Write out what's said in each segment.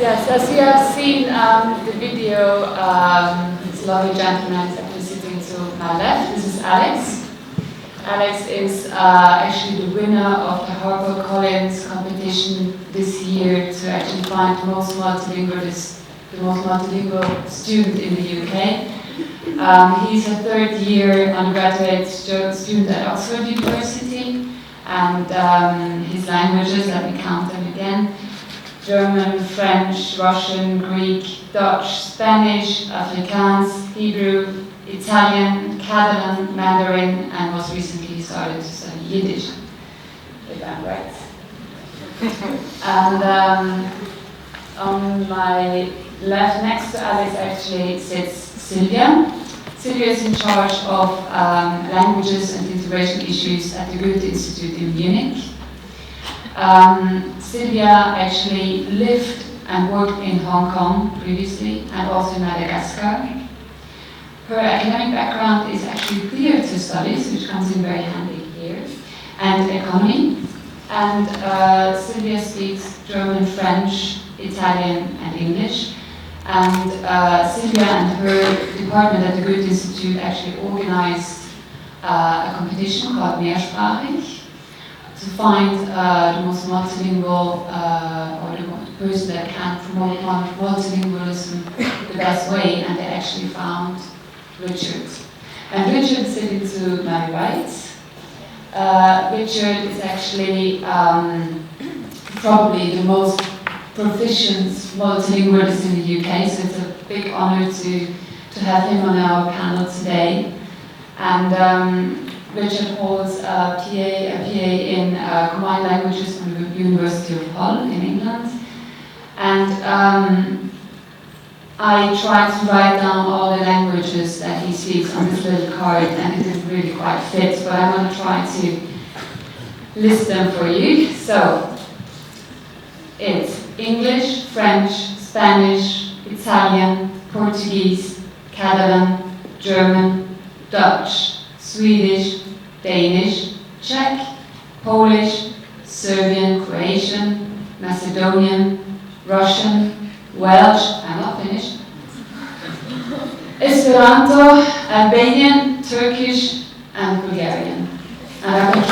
Yes, as you have seen the video, this lovely gentleman is actually sitting to my left. This is Alex. Alex is actually the winner of the HarperCollins competition this year to actually find the most multilingual student in the UK. He's a third-year undergraduate student at Oxford University, and his languages, let me count them again: German, French, Russian, Greek, Dutch, Spanish, Afrikaans, Hebrew, Italian, Catalan, Mandarin, and most recently he started to study Yiddish, if I'm right. And on my left, next to Alex, actually sits Slyvia. Slyvia is in charge of languages and integration issues at the Goethe Institute in Munich. Slyvia actually lived and worked in Hong Kong previously, and also in Madagascar. Her academic background is actually theatre studies, which comes in very handy here, and economy. And Slyvia speaks German, French, Italian, and English. And Slyvia and her department at the Goethe Institute actually organized a competition called Mehrsprachig to find the most multilingual, or the person that can promote multilingualism the best way, and they actually found Richard. And Richard is sitting to my right. Richard is actually probably the most proficient multilingualist in the UK, so it's a big honor to have him on our panel today. And Richard holds a PA in Combined Languages from the University of Hull in England. And I tried to write down all the languages that he speaks on this little card, and it didn't really quite fit, but I'm going to try to list them for you. So, it's English, French, Spanish, Italian, Portuguese, Catalan, German, Dutch, Swedish, Danish, Czech, Polish, Serbian, Croatian, Macedonian, Russian, Welsh, I'm not finished, Esperanto, Albanian, Turkish, and Bulgarian. And I think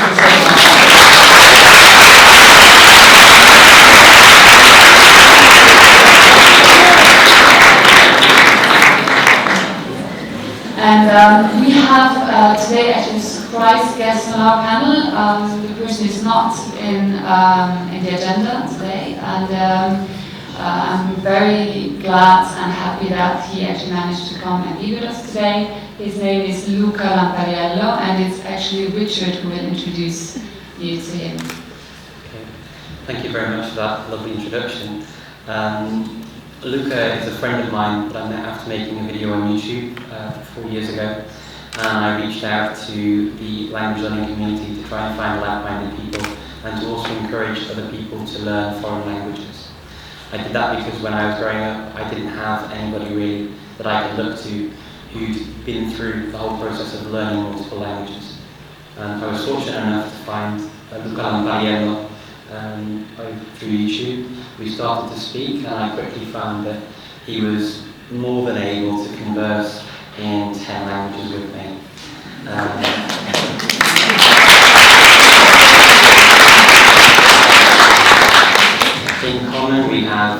And we have today actually a surprise guest on our panel. The person is not in the agenda today, and I'm very glad and happy that he actually managed to come and be with us today. His name is Luca Lampariello, and it's actually Richard who will introduce you to him. Okay. Thank you very much for that lovely introduction. Luca is a friend of mine that I met after making a video on YouTube 4 years ago, and I reached out to the language learning community to try and find like-minded people and to also encourage other people to learn foreign languages. I did that because when I was growing up, I didn't have anybody really that I could look to who'd been through the whole process of learning multiple languages. And I was fortunate enough to find Luca Lampariello through YouTube. We started to speak, and I quickly found that he was more than able to converse in 10 languages with me. In common we have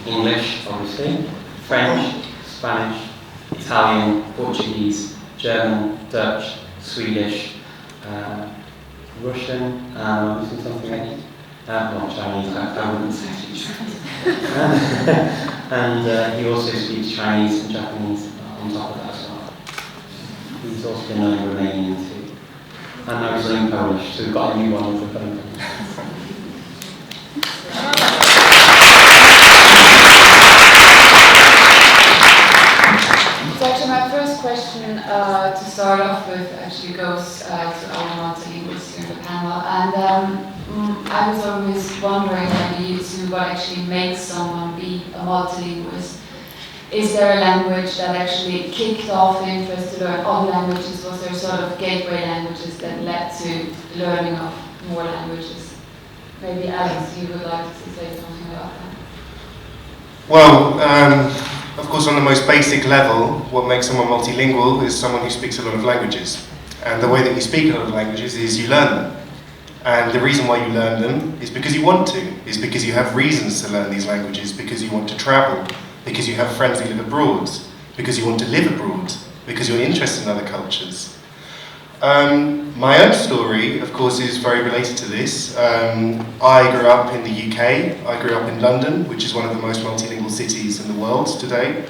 English, obviously, French, Spanish, Italian, Portuguese, German, Dutch, Swedish, Russian, missing something else? Not Chinese, I wouldn't say Chinese. And he also speaks Chinese and Japanese on top of that as well. He's also been learning Romanian too. And now he's learning Polish, so we've got a new one for both. So actually my first question to start off with actually goes to our multilingualists here in the panel. And I was always wondering what actually makes someone be a multilingualist. Is there a language that actually kicked off the interest to learn other languages? Was there sort of gateway languages that led to learning of more languages? Maybe Alex, you would like to say something about that? Well, of course, on the most basic level, what makes someone multilingual is someone who speaks a lot of languages. And the way that you speak a lot of languages is you learn them. And the reason why you learn them is because you want to, is because you have reasons to learn these languages, because you want to travel, because you have friends who live abroad, because you want to live abroad, because you're interested in other cultures. My own story, of course, is very related to this. I grew up in the UK. I grew up in London, which is one of the most multilingual cities in the world today.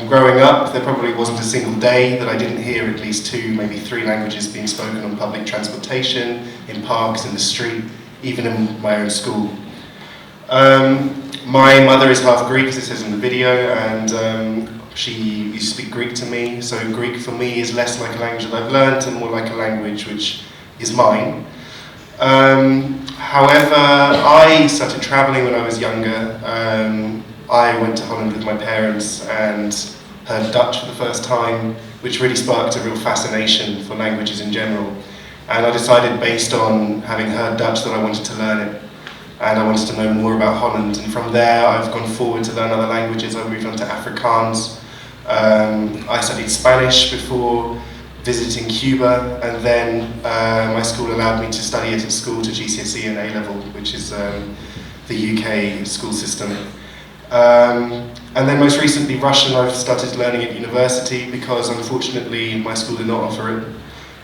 Growing up, there probably wasn't a single day that I didn't hear at least 2, maybe 3 languages being spoken on public transportation, in parks, in the street, even in my own school. My mother is half Greek, as it says in the video, and she used to speak Greek to me, so Greek for me is less like a language that I've learned and more like a language which is mine. However, I started traveling when I was younger. I went to Holland with my parents and heard Dutch for the first time, which really sparked a real fascination for languages in general. And I decided, based on having heard Dutch, that I wanted to learn it. And I wanted to know more about Holland. And from there, I've gone forward to learn other languages. I moved on to Afrikaans. I studied Spanish before visiting Cuba, and then my school allowed me to study it at school to GCSE and A-level, which is the UK school system. And then most recently Russian I've started learning at university, because unfortunately my school did not offer it,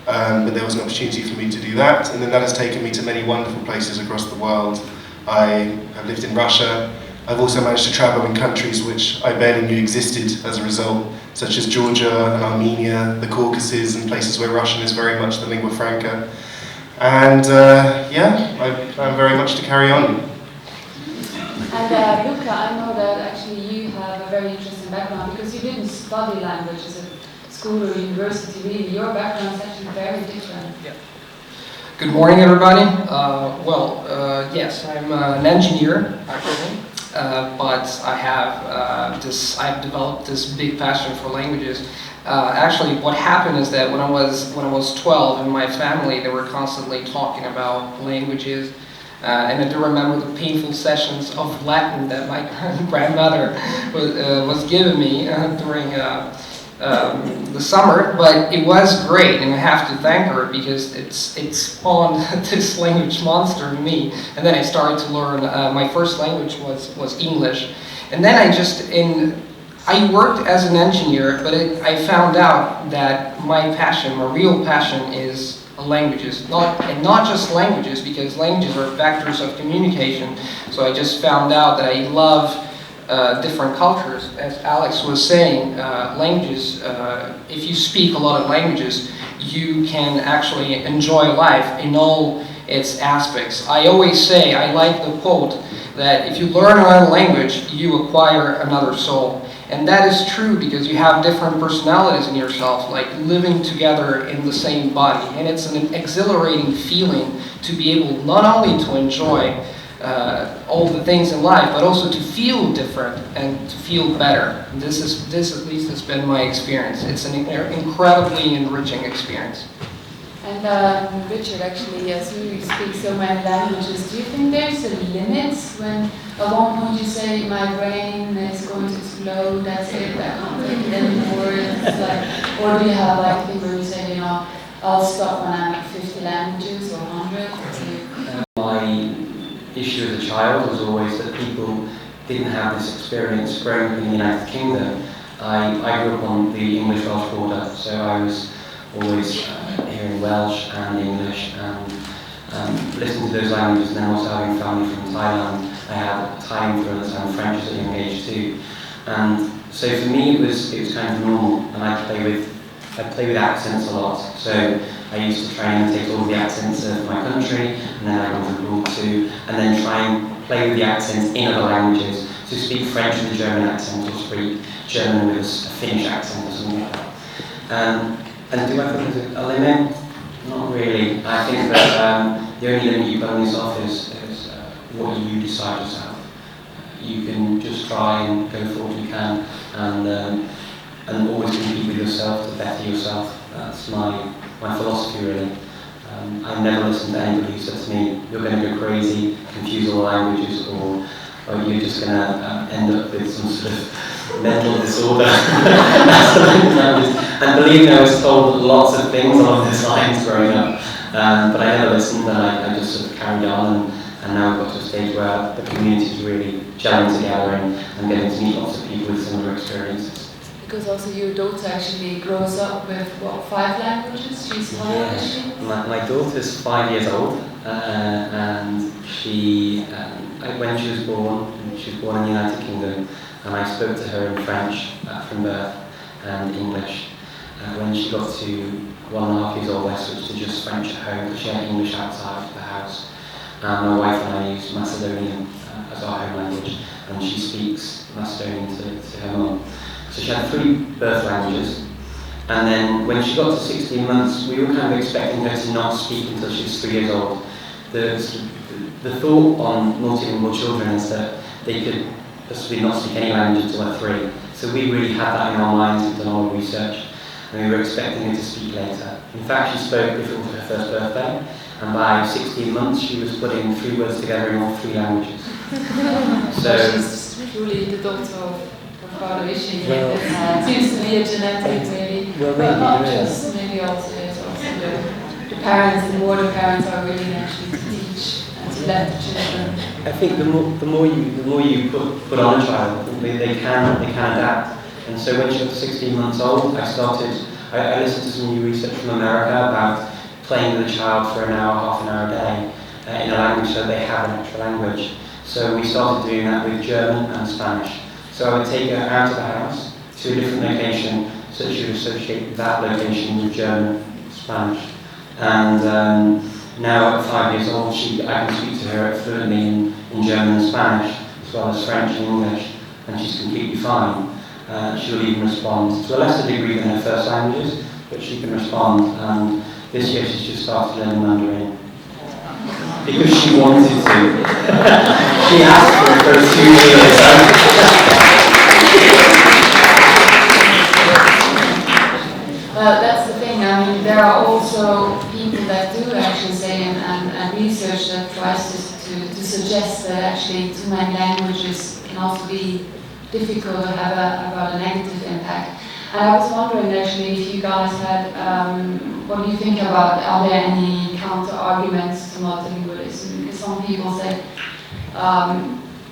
but there was an opportunity for me to do that, and then that has taken me to many wonderful places across the world. I have lived in Russia. I've also managed to travel in countries which I barely knew existed as a result, such as Georgia and Armenia, the Caucasus, and places where Russian is very much the lingua franca. And yeah, I'm very much to carry on. And Luca, I know that actually you have a very interesting background, because you didn't study languages at school or university, really. Your background is actually very different. Yeah. Good morning, everybody. Yes, I'm an engineer, actually, but I have I've developed this big passion for languages. Actually, what happened is that when I was 12, in my family, they were constantly talking about languages. And I do remember the painful sessions of Latin that my grandmother was giving me during the summer, but it was great, and I have to thank her, because it spawned this language monster in me. And then I started to learn. My first language was English, and then I worked as an engineer, but I found out that my real passion is languages, not just languages, because languages are vectors of communication. So I just found out that I love different cultures. As Alex was saying, languages, if you speak a lot of languages, you can actually enjoy life in all its aspects. I always say, I like the quote, that if you learn another language, you acquire another soul. And that is true, because you have different personalities in yourself, like living together in the same body. And it's an exhilarating feeling to be able not only to enjoy all the things in life, but also to feel different and to feel better. This at least has been my experience. It's an incredibly enriching experience. And Richard, actually, as you speak so many languages, do you think there's a limit when at one point you say, my brain is going to explode, that's it, I can't take it anymore? It's like, or do you have like a thing where you say, you know, I'll stop when I'm at 50 languages or 100? My issue as a child was always that people didn't have this experience growing up in the United Kingdom. I grew up on the English-Welsh border, so I was always hearing Welsh and English and listening to those languages, and then also having family from Thailand. I had Thai influence and French at a young age too. And so for me it was kind of normal, and I play with accents a lot. So I used to try and imitate all the accents of my country, and then I went abroad too, and then try and play with the accents in other languages. So speak French with a German accent, or speak German with a Finnish accent or something like that. And do I think there's a limit? Not really. I think that the only limit you put on yourself is what you decide yourself. You can just try and go for what you can, and always compete with yourself to better yourself. That's my philosophy, really. I never listen to anybody who says to me, you're going to go crazy, confuse all languages, or or you're just going to end up with some sort of mental disorder. And believe me, I was told lots of things along these lines growing up, but I never listened, and I just sort of carried on, and now we've got to a stage where the community is really gelling together and getting to meet lots of people with similar experiences. Because also your daughter actually grows up with, what, 5 languages? She's how old is she? My daughter's 5 years old, and she, when she was born in the United Kingdom, and I spoke to her in French from birth and English. When she got to 1.5 years old, I switched to just French at home, because she had English outside the house. And my wife and I use Macedonian as our home language, and she speaks Macedonian to her mum. So she had 3 birth languages, and then when she got to 16 months, we were kind of expecting her to not speak until she was 3 years old. The thought on multilingual children is that they could possibly not speak any language until they're 3. So we really had that in our minds and done all the research, and we were expecting her to speak later. In fact, she spoke before her first birthday, and by 16 months she was putting 3 words together in all 3 languages. So she's truly the daughter of Father, is she? It seems to be a genetic maybe, well, but not just, maybe also there's also the parents, and more the parents are willing actually to teach and to let the children. I think the more you put on a child, they can adapt. And so when she was 16 months old, I listened to some new research from America about playing with a child for an hour, half an hour a day in a language so they have an extra language. So we started doing that with German and Spanish. So I would take her out of the house to a different location so that she would associate that location with German, Spanish. And now at 5 years old, I can speak to her fluently in German and Spanish, as well as French and English, and she's completely fine. She will even respond to a lesser degree than her first languages, but she can respond. And this year she's just started learning Mandarin. Because she wanted to. She asked for it for 2 years. Well, that's the thing. I mean, there are also people that do actually say and research that tries to suggest that actually too many languages can also be difficult or have a negative impact. And I was wondering actually if you guys had, what do you think about, are there any counter arguments to multilingualism? Because some people say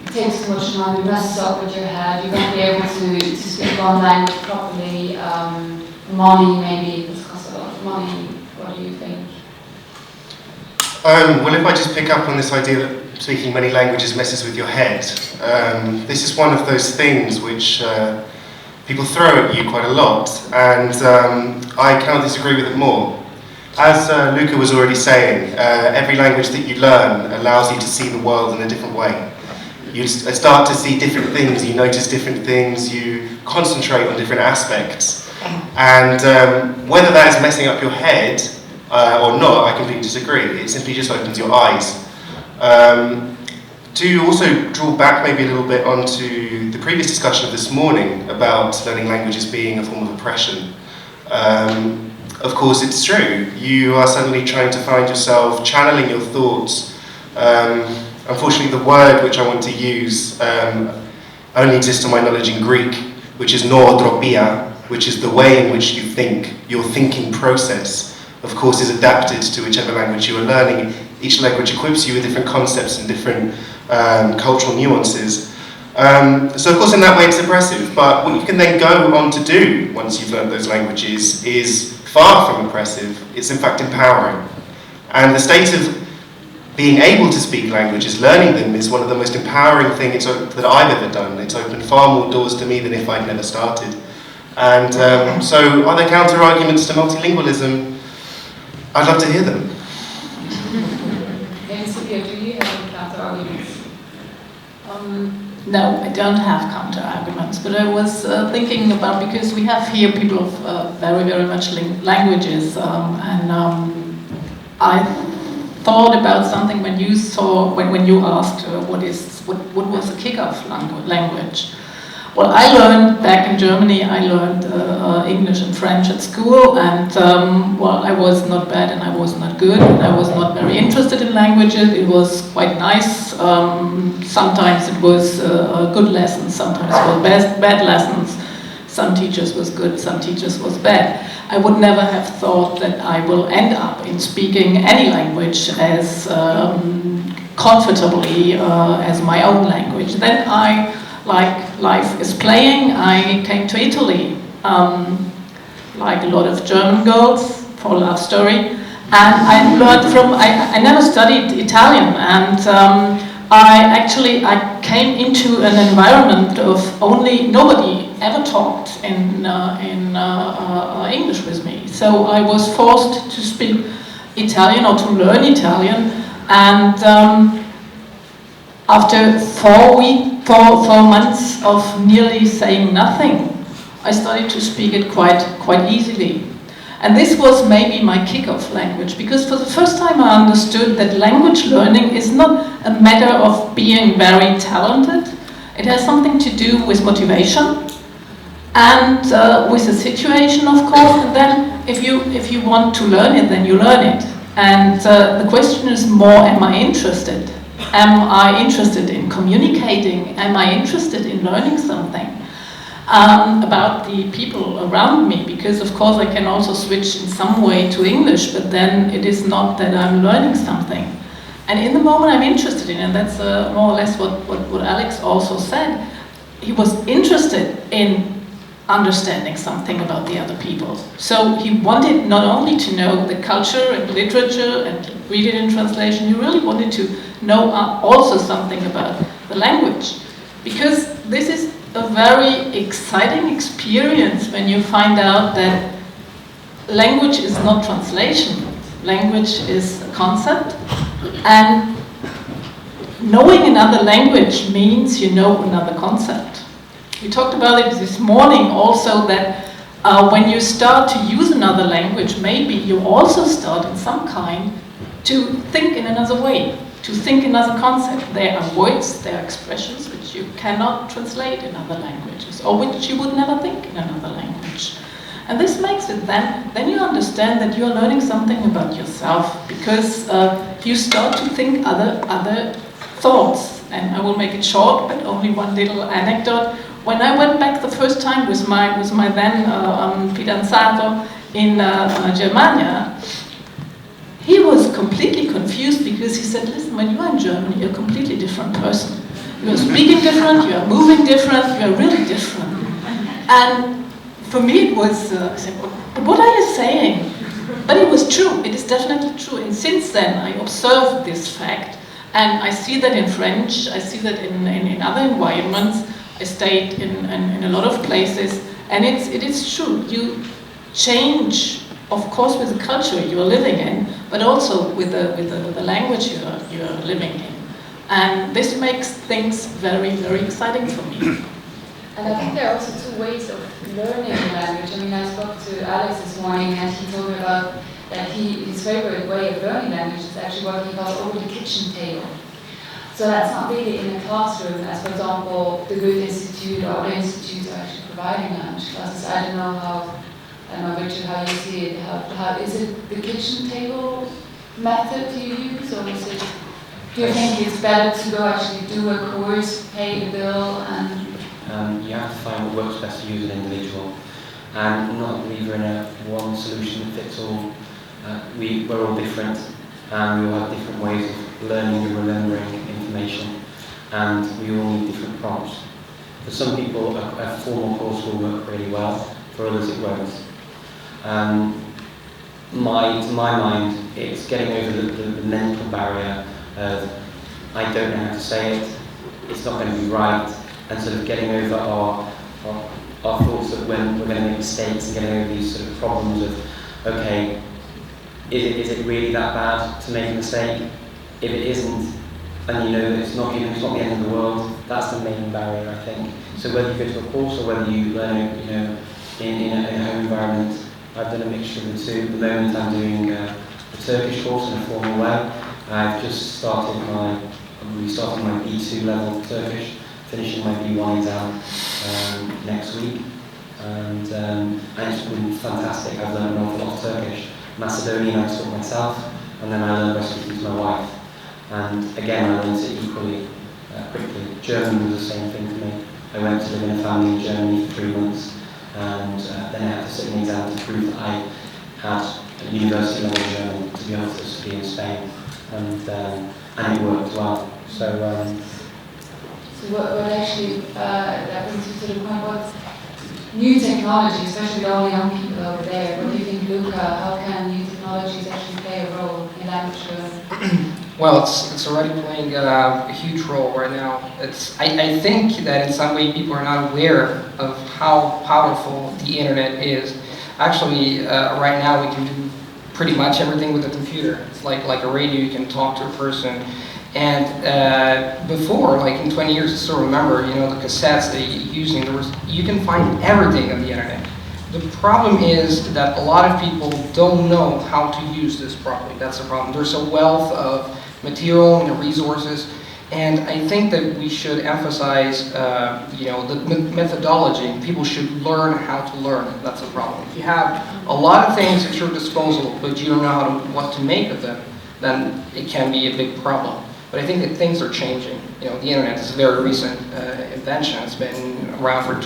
it takes too much time, you mess up with your head, you won't be able to speak one language properly, money maybe, this costs a lot of money. What do you think? Well, if I just pick up on this idea that speaking many languages messes with your head, this is one of those things which people throw at you quite a lot, and I cannot disagree with it more. As Luca was already saying, every language that you learn allows you to see the world in a different way. You start to see different things, you notice different things, you concentrate on different aspects. And whether that is messing up your head or not, I completely disagree. It simply just opens your eyes. To also draw back maybe a little bit onto the previous discussion of this morning about learning languages being a form of oppression. Of course it's true. You are suddenly trying to find yourself channeling your thoughts. Unfortunately the word which I want to use only exists to my knowledge in Greek, which is nootropia, which is the way in which you think. Your thinking process, of course, is adapted to whichever language you are learning. Each language equips you with different concepts and different cultural nuances. So of course in that way it's oppressive, but what you can then go on to do once you've learned those languages is far from oppressive. It's in fact empowering. And the state of being able to speak languages, learning them, is one of the most empowering things that I've ever done. It's opened far more doors to me than if I'd never started. And so are there counter-arguments to multilingualism? I'd love to hear them. Sylvia, do you have any counter-arguments? No, I don't have counter-arguments, but I was thinking about, because we have here people of very, very much languages, and I thought about something when you asked what was the kickoff language. Well, I learned back in Germany, I learned English and French at school, and well, I was not bad and I was not good, and I was not very interested in languages. It was quite nice. Sometimes it was good lessons, sometimes it was bad lessons. Some teachers was good, some teachers was bad. I would never have thought that I will end up in speaking any language as comfortably as my own language. Then I, like life is playing, I came to Italy, like a lot of German girls, for a love story. And I learned from, I never studied Italian, and I came into an environment of nobody ever talked in English with me. So I was forced to speak Italian or to learn Italian, and after 4 months of nearly saying nothing, I started to speak it quite easily. And this was maybe my kick-off language, because for the first time I understood that language learning is not a matter of being very talented. It has something to do with motivation and with the situation, of course. And then if you want to learn it, then you learn it. And the question is more, am I interested? Am I interested in communicating? Am I interested in learning something about the people around me? Because of course I can also switch in some way to English, but then it is not that I'm learning something. And in the moment I'm interested in, and that's more or less what Alex also said, he was interested in understanding something about the other people. So he wanted not only to know the culture and literature and read it in translation, he really wanted to know also something about the language. Because this is a very exciting experience when you find out that language is not translation. Language is a concept, and knowing another language means you know another concept. We talked about it this morning also, that when you start to use another language, maybe you also start in some kind to think in another way, to think another concept. There are words, there are expressions which you cannot translate in other languages, or which you would never think in another language. And this makes it then you understand that you are learning something about yourself, because you start to think other thoughts. And I will make it short, but only one little anecdote. When I went back the first time with my then fidanzato in Germania, he was completely confused, because he said, listen, when you are in Germany, you're a completely different person. You are speaking different, you are moving different, you are really different. And for me it was, I said, but what are you saying? But it was true, it is definitely true. And since then I observed this fact, and I see that in French, I see that in other environments. I stayed in a lot of places, and it is true. You change, of course, with the culture you are living in, but also with the language you are living in. And this makes things very, very exciting for me. And I think there are also two ways of learning language. I mean, I spoke to Alex this morning, and he told me about that his favorite way of learning language is actually what he calls over the kitchen table. So that's not really in a classroom, as for example, the Goethe Institute or other institutes are actually providing language classes. I don't know, Richard, how you see it. How is it the kitchen table method you use, or is it? Do you think it's better to go actually do a course, pay the bill, and? You have to find what works best for you as an individual, and not a believer in a one solution that fits all. We're all different, and we all have different ways of learning and remembering information, and we all need different prompts. For some people, a formal course will work really well, for others it won't. To my mind, it's getting over the mental barrier of, I don't know how to say it, it's not going to be right, and sort of getting over our thoughts that when we're going to make mistakes, and getting over these sort of problems of, okay, is it really that bad to make a mistake? If it isn't, and you know that it's not the end of the world, that's the main barrier, I think. So whether you go to a course or whether you learn it, in a home environment, I've done a mixture of the two. At the moment I'm doing a Turkish course in a formal way. I've just restarted my B2 level Turkish, finishing my B1 exam next week, and it's been fantastic. I've learned an awful lot of Turkish. Macedonian I taught myself, and then I learned Russian to my wife. And again, I learned it equally quickly. German was the same thing for me. I went to live in a family in Germany for 3 months, and then I had to sit an exam to prove that I had a university level German to be able to study in Spain, and it worked well. So what actually that brings you to the point? What new technology, especially with all the young people over there? What do you think, Luca? How can new technologies actually play a role in language learning? Well, it's already playing a huge role right now. I think that in some way people are not aware of how powerful the internet is. Actually, right now we can do pretty much everything with a computer. It's like a radio, you can talk to a person. And before, like in 20 years, I still remember, you know, the cassettes that you're using, you can find everything on the internet. The problem is that a lot of people don't know how to use this properly. That's the problem. There's a wealth of material and resources, and I think that we should emphasize, you know, the methodology. People should learn how to learn. That's the problem. If you have a lot of things at your disposal, but you don't know what to make of them, then it can be a big problem. But I think that things are changing. You know, the internet is a very recent invention. It's been around for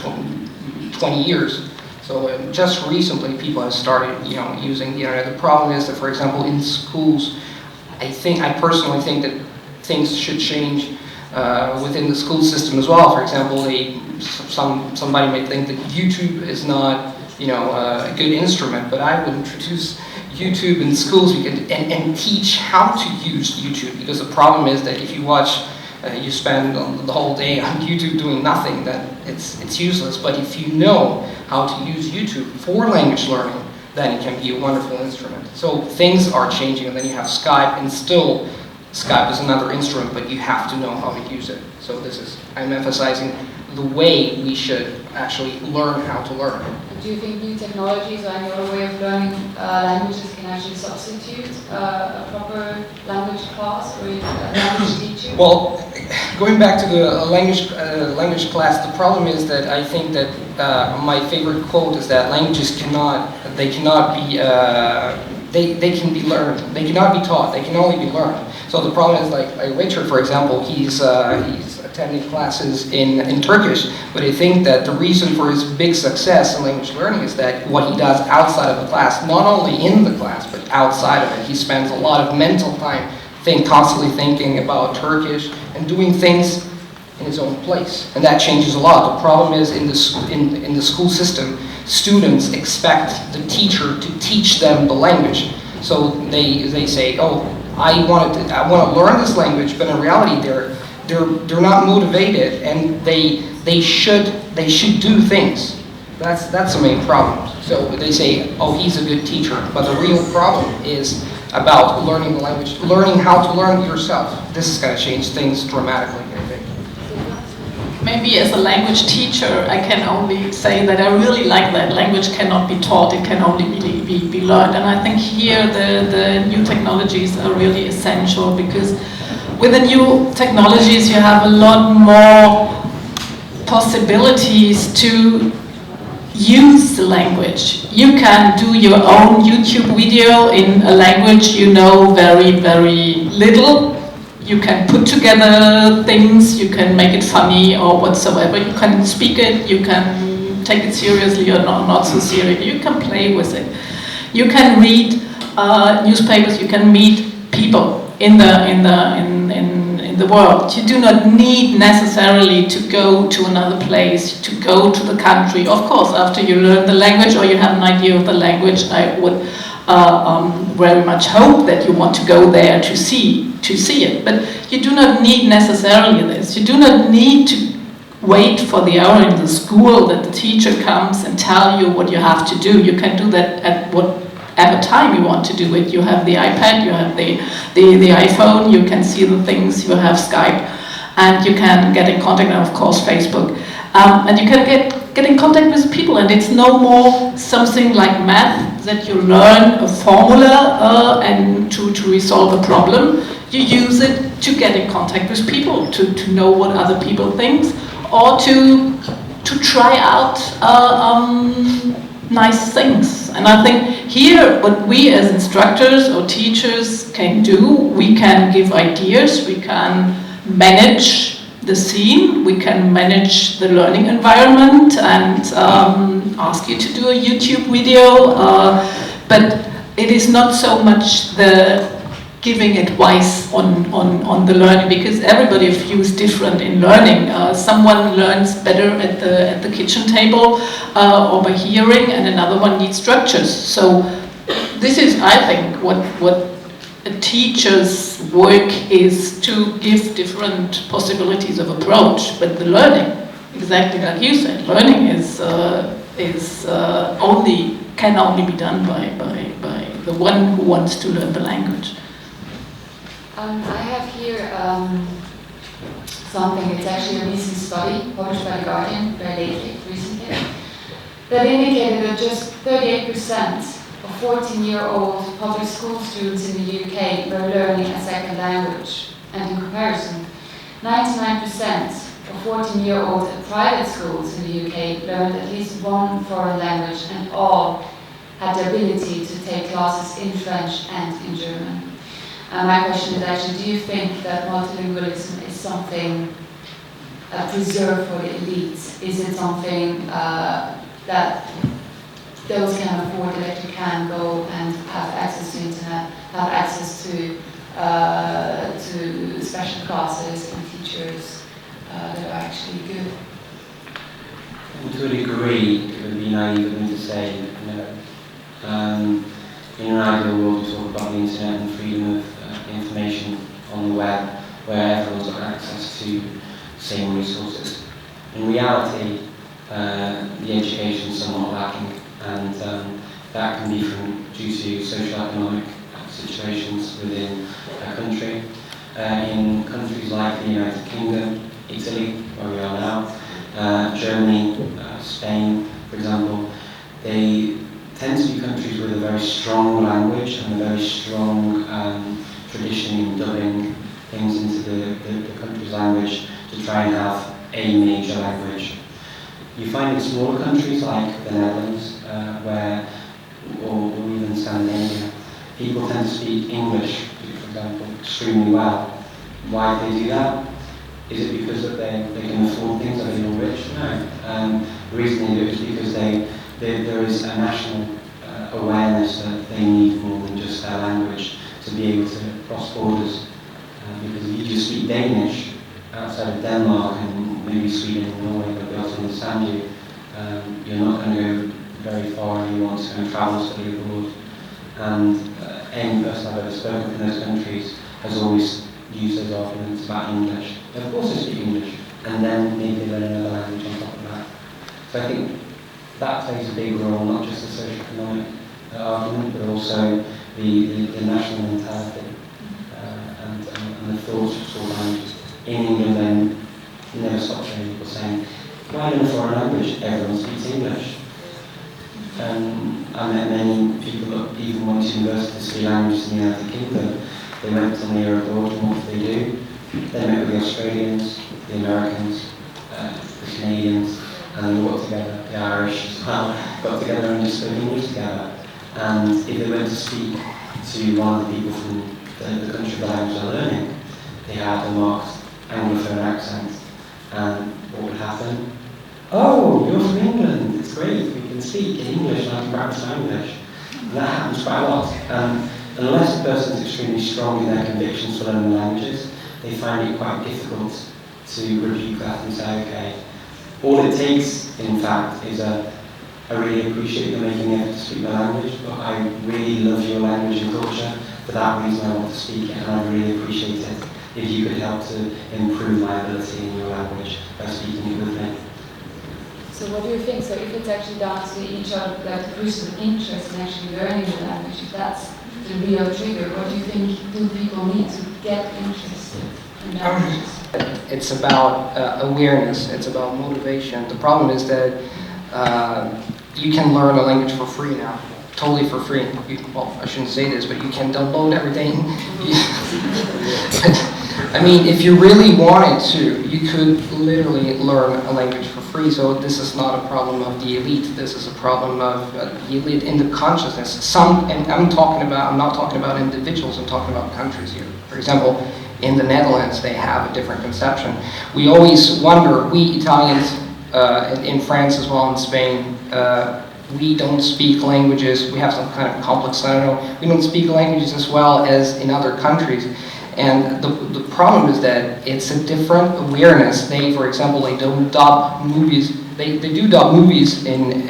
20 years. So just recently, people have started, you know, using the internet. The problem is that, for example, in schools, I personally think that things should change within the school system as well. For example, somebody may think that YouTube is not, you know, a good instrument, but I would introduce YouTube in schools and teach how to use YouTube, because the problem is that if you watch, you spend the whole day on YouTube doing nothing, then it's useless. But if you know how to use YouTube for language learning, then it can be a wonderful instrument. So things are changing, and then you have Skype, and still Skype is another instrument, but you have to know how to use it. So I'm emphasizing the way we should actually learn how to learn. Do you think new technologies or any other way of learning languages can actually substitute a proper language class or a language teacher? Well, going back to the language class, the problem is that I think that my favorite quote is that languages can be learned. They cannot be taught. They can only be learned. So the problem is, like Richard, for example, he's attending classes in Turkish, but I think that the reason for his big success in language learning is that what he does outside of the class, not only in the class, but outside of it. He spends a lot of mental time constantly thinking about Turkish and doing things in his own place, and that changes a lot. The problem is in the school system, students expect the teacher to teach them the language. So they say, oh, I want to learn this language, but in reality they're not motivated, and they should do things. That's the main problem. So they say, oh, he's a good teacher, but the real problem is about learning the language, learning how to learn yourself. This is going to change things dramatically, I think. Maybe as a language teacher, I can only say that I really like that language cannot be taught, it can only be learned. And I think here the new technologies are really essential, because with the new technologies you have a lot more possibilities to use the language. You can do your own YouTube video in a language you know very, very little. You can put together things, you can make it funny or whatsoever. You can speak it, you can take it seriously or not so seriously. You can play with it. You can read newspapers, you can meet people in the world. You do not need necessarily to go to another place, to go to the country. Of course, after you learn the language or you have an idea of the language, I would very much hope that you want to go there to see it. But you do not need necessarily this. You do not need to wait for the hour in the school that the teacher comes and tell you what you have to do. You can do that at whatever time you want to do it. You have the iPad, you have the iPhone, you can see the things, you have Skype, and you can get in contact, and of course Facebook. And you can get in contact with people, and it's no more something like math that you learn a formula and to resolve a problem. You use it to get in contact with people, to know what other people think, or to try out nice things. And I think here, what we as instructors or teachers can do, we can give ideas, we can manage the scene, we can manage the learning environment and ask you to do a YouTube video, but it is not so much the giving advice on the learning, because everybody of you is different in learning. Someone learns better at the kitchen table or by hearing, and another one needs structures. So this is, I think, what a teacher's work is, to give different possibilities of approach. But the learning, exactly like you said, learning can only be done by the one who wants to learn the language. I have here something, it's actually a recent study published by The Guardian very recently, that indicated that just 38% of 14-year-old public school students in the UK were learning a second language. And in comparison, 99% of 14-year-olds at private schools in the UK learned at least one foreign language, and all had the ability to take classes in French and in German. My question is actually, do you think that multilingualism is something preserved for the elites? Is it something that those can afford, that you can go and have access to internet, have access to special classes and teachers that are actually good? To a degree, it would be naive of me to say no. In an ideal world, we talk about the internet and freedom of information on the web, where everyone's got access to the same resources. In reality, the education is somewhat lacking, and that can be due to socio-economic situations within a country. In countries like the United Kingdom, Italy, where we are now, Germany, Spain, for example, they tend to be countries with a very strong language and a very strong tradition in dubbing things into the country's language to try and have a major language. You find in smaller countries like the Netherlands, or even Scandinavia, people tend to speak English, for example, extremely well. Why do they do that? Is it because that they can afford things, are they all rich? No. The reason they do it is because there is a national awareness that they need more than just their language to be able to cross borders. Because if you just speak Danish outside of Denmark and maybe Sweden and Norway, they'll be able to understand you. You're not going to go very far if you want to go and travel study abroad. And any person I've ever spoken in those countries has always used those arguments about English. Of course they speak English, and then maybe learn another language on top of that. So I think that plays a big role, not just the socio-economic argument, but also the national mentality and the thoughts for language. In England, then, you never stop hearing people saying, why learn a foreign language? Everyone speaks English. I met many people that even went to university to study languages in the United Kingdom. They went on the year abroad, and what did they do? They met with the Australians, the Americans, the Canadians, and they all got together, the Irish as well, got together and just spoke English together. And if they went to speak to one of the people from the country the language they're learning, they had a marked Anglophone accent. And what would happen? Oh, you're from England, it's great, we can speak in English and I can practice my English. And that happens quite a lot. Unless a person is extremely strong in their convictions for learning languages, they find it quite difficult to rebuke that and say, okay, all it takes, in fact, is I really appreciate you making the effort to speak my language, but I really love your language and culture. For that reason I want to speak it, and I really appreciate it if you could help to improve my ability in your language by speaking it with me. So what do you think? So if it's actually down to each other, like the person's interest in actually learning the language, if that's the real trigger, what do you think do people need to get interested in languages? It's about awareness, it's about motivation. The problem is that you can learn a language for free now, totally for free. Well, I shouldn't say this, but you can download everything. I mean, if you really wanted to, you could literally learn a language for free. So this is not a problem of the elite. This is a problem of the elite in the consciousness. And I'm not talking about individuals. I'm talking about countries here. For example, in the Netherlands, they have a different conception. We always wonder, we Italians, in France as well, in Spain, we don't speak languages. We have some kind of complex, I don't know. We don't speak languages as well as in other countries. And the problem is that it's a different awareness. They, for example, they don't dub movies. They do dub movies in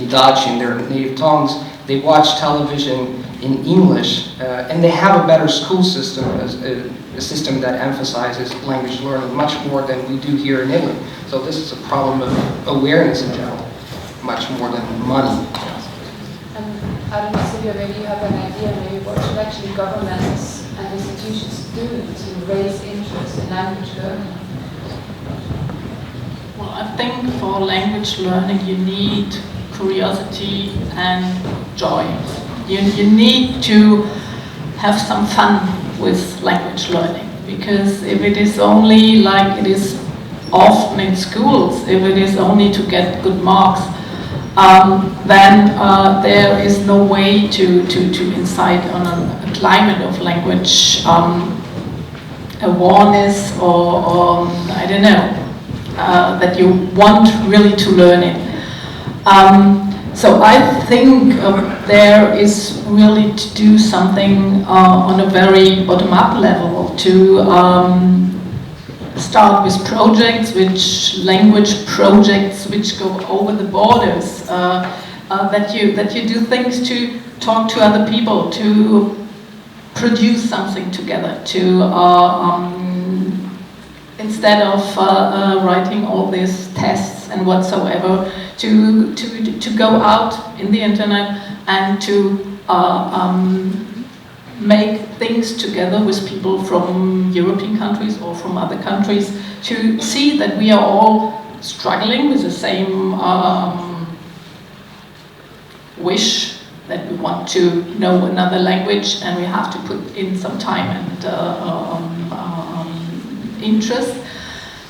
Dutch, in their native tongues. They watch television in English, and they have a better school system, a system that emphasizes language learning much more than we do here in Italy. So this is a problem of awareness in general, much more than money. I don't know, Sylvia, maybe you have an idea, maybe what should actually governments and institutions do to raise interest in language learning? Well, I think for language learning you need curiosity and joy. You need to have some fun with language learning, because if it is only like it is often in schools, if it is only to get good marks, then there is no way to incite on a climate of language awareness or I don't know, that you want really to learn it. So I think there is really to do something on a very bottom-up level to start with projects, language projects which go over the borders, that you do things to talk to other people, to produce something together, to instead of writing all these tests and whatsoever, to go out in the internet and to make things together with people from European countries or from other countries, to see that we are all struggling with the same wish, that we want to know another language, and we have to put in some time and interest.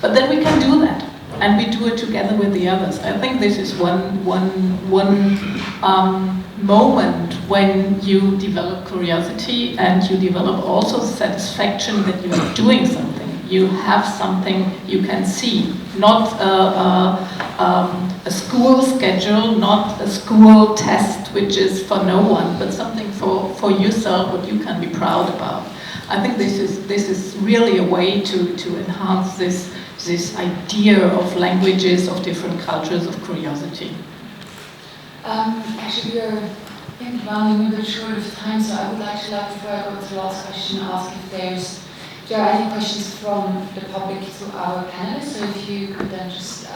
But then we can do that, and we do it together with the others. I think this is one moment when you develop curiosity and you develop also satisfaction that you are doing something. You have something you can see, not a school schedule, not a school test which is for no one, but something for yourself, what you can be proud about. I think this is really a way to enhance this idea of languages, of different cultures, of curiosity. Actually, we are running a bit short of time, so I would actually like, before I go to the last question, ask if there are any questions from the public to our panelists. So if you could then just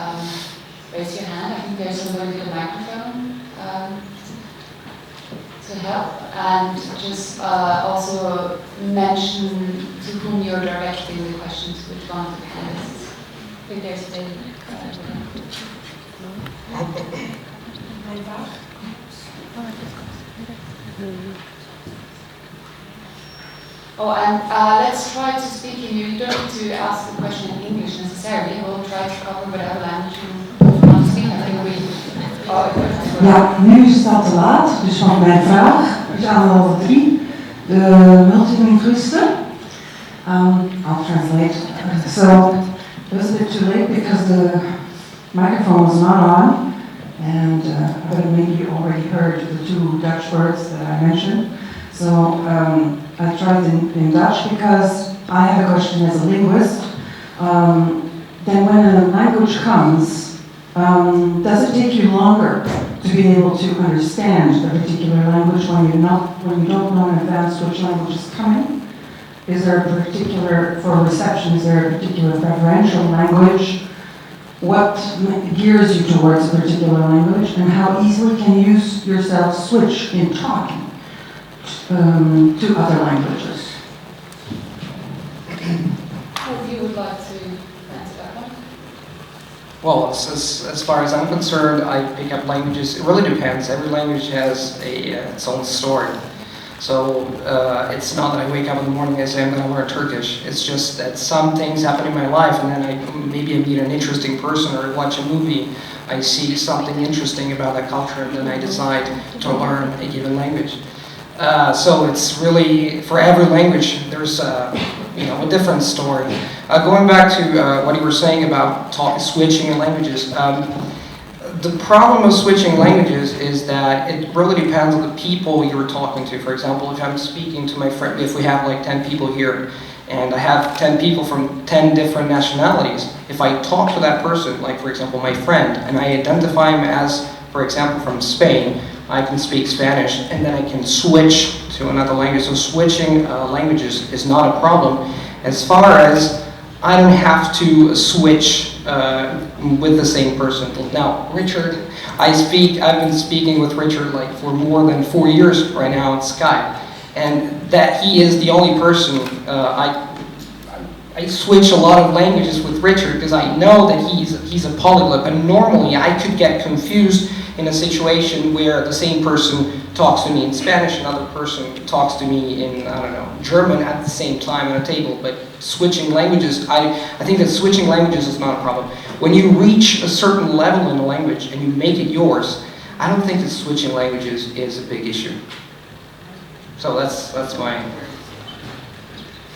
raise your hand. I think there's somebody with a microphone to help, and just also mention to whom you're directing the questions, which one of the panelists. I think there's a Oh, and let's try to speak in you. You don't need to ask the question in English necessarily. We'll try to cover whatever language you want to speak. I think we. Ja, nu is het al te laat, dus van mijn vraag, dus aan 3, de multilingualisten. I'll translate. So, it was a bit too late because the microphone was not on, and but maybe you already heard the 2 Dutch words that I mentioned. So I tried in Dutch because I have a question as a linguist. Then when a language comes, does it take you longer to be able to understand a particular language when you don't know in advance which language is coming? Is there a particular, for reception, is there a particular preferential language? What gears you towards a particular language, and how easily can you yourself switch in talking to other languages? If you would like to answer that one. Well, as far as I'm concerned, I pick up languages. It really depends. Every language has its own story. So it's not that I wake up in the morning and say I'm going to learn Turkish. It's just that some things happen in my life, and then maybe I meet an interesting person or watch a movie. I see something interesting about that culture, and then I decide to learn a given language. So it's really, for every language, there's a different story. Going back to what you were saying about switching in languages. The problem of switching languages is that it really depends on the people you're talking to. For example, if I'm speaking to my friend, if we have like 10 people here, and I have 10 people from 10 different nationalities, if I talk to that person, like for example my friend, and I identify him as, for example, from Spain, I can speak Spanish, and then I can switch to another language. So switching languages is not a problem, as far as I don't have to switch with the same person. Now, Richard, I've been speaking with Richard like for more than 4 years right now on Skype, and that he is the only person I switch a lot of languages with Richard because I know that he's a polyglot, and normally I could get confused in a situation where the same person talks to me in Spanish, another person talks to me in, I don't know, German at the same time at a table. But switching languages, I think that switching languages is not a problem. When you reach a certain level in a language and you make it yours, I don't think that switching languages is a big issue. So that's my...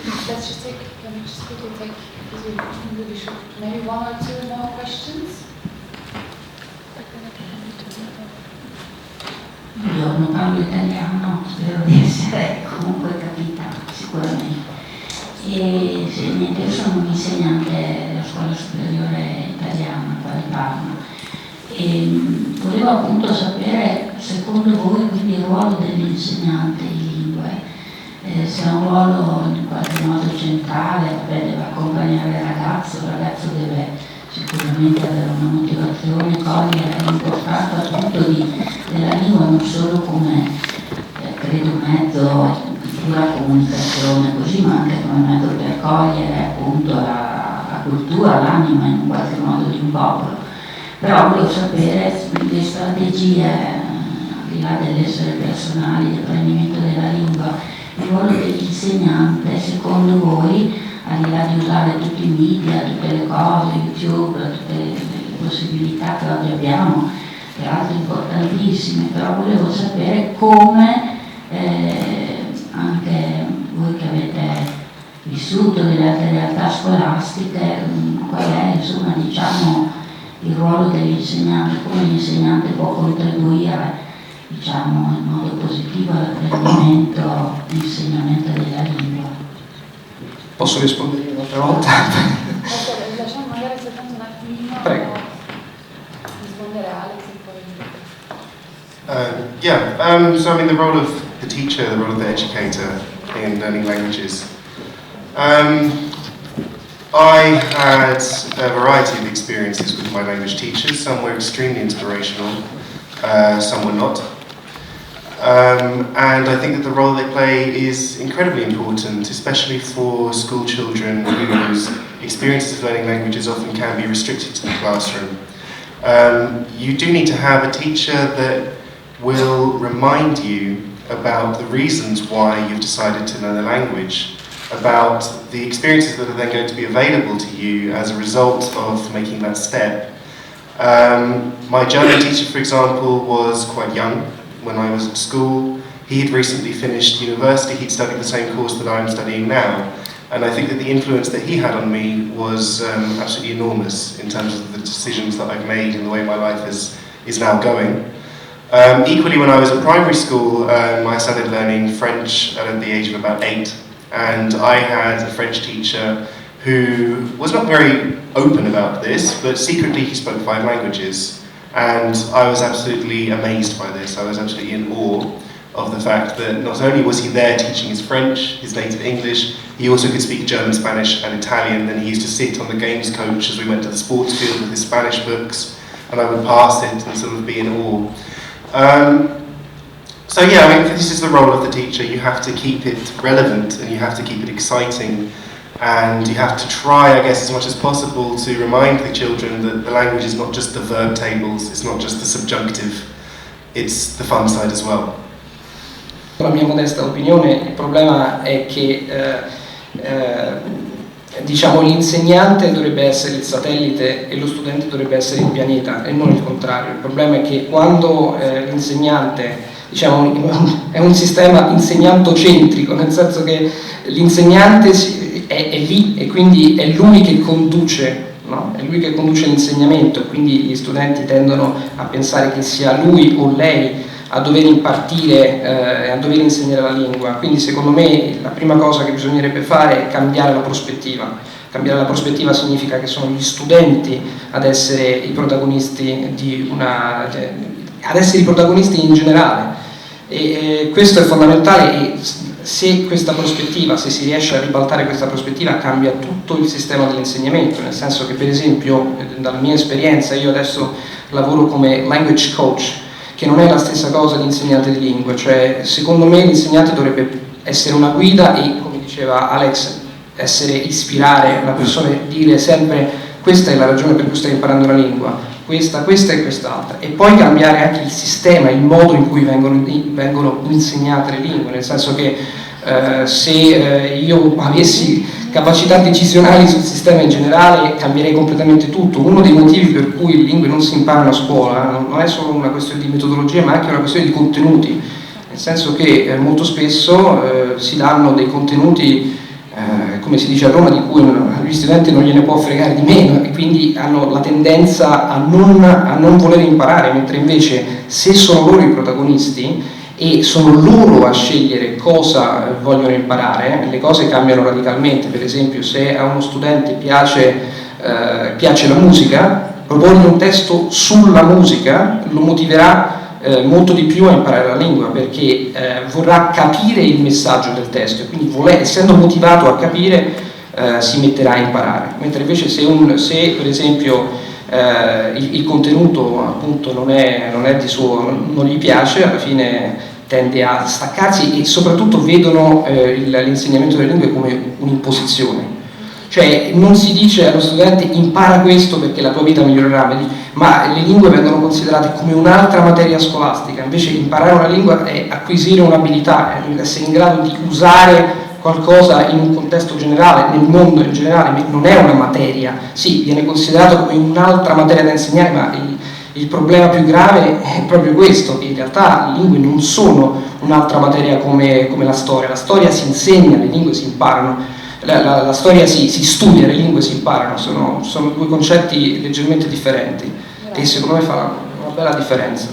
Let's just can we just quickly take, because we really should, maybe 1 or 2 more questions? Buongiorno, parlo italiano, spero di essere comunque capita sicuramente. E niente, io sono un insegnante della scuola superiore italiana qua di Parma e volevo appunto sapere, secondo voi, quindi il ruolo dell'insegnante di lingue, se è un ruolo in qualche modo centrale, deve accompagnare il ragazzo deve sicuramente avere una motivazione, cogliere l'importanza appunto della lingua non solo come credo mezzo di pura comunicazione così, ma anche come mezzo per cogliere appunto la cultura, l'anima in qualche modo di un popolo. Però volevo sapere le strategie, al di là dell'essere personali, dell'apprendimento della lingua, il ruolo dell'insegnante secondo voi, al di là di usare tutti i media, tutte le cose, YouTube, tutte le possibilità che oggi abbiamo, peraltro importantissime, però volevo sapere come anche voi che avete vissuto delle altre realtà scolastiche, qual è insomma diciamo il ruolo dell'insegnante, come l'insegnante può contribuire diciamo in modo positivo all'apprendimento e all'insegnamento della lingua. Posso rispondere un'altra volta? Lasciamo magari soltanto un attimino. Prego. Rispondere a Alex e poi... so I mean the role of the teacher, the role of the educator in learning languages. I had a variety of experiences with my language teachers. Some were extremely inspirational, some were not. And I think that the role they play is incredibly important, especially for school children whose experiences of learning languages often can be restricted to the classroom. You do need to have a teacher that will remind you about the reasons why you've decided to learn a language, about the experiences that are then going to be available to you as a result of making that step. My German teacher, for example, was quite young when I was at school. He had recently finished university, he'd studied the same course that I'm studying now, and I think that the influence that he had on me was absolutely enormous in terms of the decisions that I've made and the way my life is now going. Equally, when I was at primary school, I started learning French at the age of about 8, and I had a French teacher who was not very open about this, but secretly he spoke 5 languages. And I was absolutely amazed by this. I was absolutely in awe of the fact that not only was he there teaching his French, his native English, he also could speak German, Spanish and Italian, and he used to sit on the games coach as we went to the sports field with his Spanish books, and I would pass it and sort of be in awe. So yeah, I mean, this is the role of the teacher. You have to keep it relevant and you have to keep it exciting. And you have to try, I guess, as much as possible to remind the children that the language is not just the verb tables, it's not just the subjunctive, it's the fun side as well. La mia modesta opinione, il problema è che diciamo, l'insegnante dovrebbe essere il satellite e lo studente dovrebbe essere il pianeta e non il contrario. Il problema è che quando l'insegnante, diciamo, è un sistema insegnantocentrico, nel senso che l'insegnante è lì e quindi è lui che conduce, no? È lui che conduce l'insegnamento, quindi gli studenti tendono a pensare che sia lui o lei a dover impartire, a dover insegnare la lingua. Quindi secondo me la prima cosa che bisognerebbe fare è cambiare la prospettiva. Cambiare la prospettiva significa che sono gli studenti ad essere i protagonisti ad essere i protagonisti in generale. E questo è fondamentale, e se questa prospettiva, se si riesce a ribaltare questa prospettiva, cambia tutto il sistema dell'insegnamento, nel senso che, per esempio, dalla mia esperienza, io adesso lavoro come language coach, che non è la stessa cosa di insegnante di lingua, cioè secondo me l'insegnante dovrebbe essere una guida e, come diceva Alex, ispirare la persona, dire sempre questa è la ragione per cui stai imparando una lingua, questa e quest'altra, e poi cambiare anche il sistema, il modo in cui vengono insegnate le lingue, nel senso che se io avessi capacità decisionali sul sistema in generale cambierei completamente tutto. Uno dei motivi per cui le lingue non si imparano a scuola non è solo una questione di metodologia, ma anche una questione di contenuti, nel senso che molto spesso si danno dei contenuti, come si dice a Roma, di cui agli studenti non gliene può fregare di meno, e quindi hanno la tendenza a non voler imparare, mentre invece se sono loro i protagonisti e sono loro a scegliere cosa vogliono imparare, le cose cambiano radicalmente. Per esempio, se a uno studente piace la musica, proporgli un testo sulla musica lo motiverà molto di più a imparare la lingua, perché vorrà capire il messaggio del testo e quindi essendo motivato a capire si metterà a imparare, mentre invece se per esempio il contenuto appunto non è di suo, non gli piace, alla fine tende a staccarsi, e soprattutto vedono l'insegnamento delle lingue come un'imposizione. Cioè non si dice allo studente impara questo perché la tua vita migliorerà, ma le lingue vengono considerate come un'altra materia scolastica. Invece imparare una lingua è acquisire un'abilità, è essere in grado di usare qualcosa in un contesto generale, nel mondo in generale, non è una materia. Sì, viene considerato come un'altra materia da insegnare, ma il problema più grave è proprio questo, che in realtà le lingue non sono un'altra materia come la storia. La storia si insegna, le lingue si imparano. La storia si studia, le lingue si imparano, sono due concetti leggermente differenti e secondo me fa una bella differenza.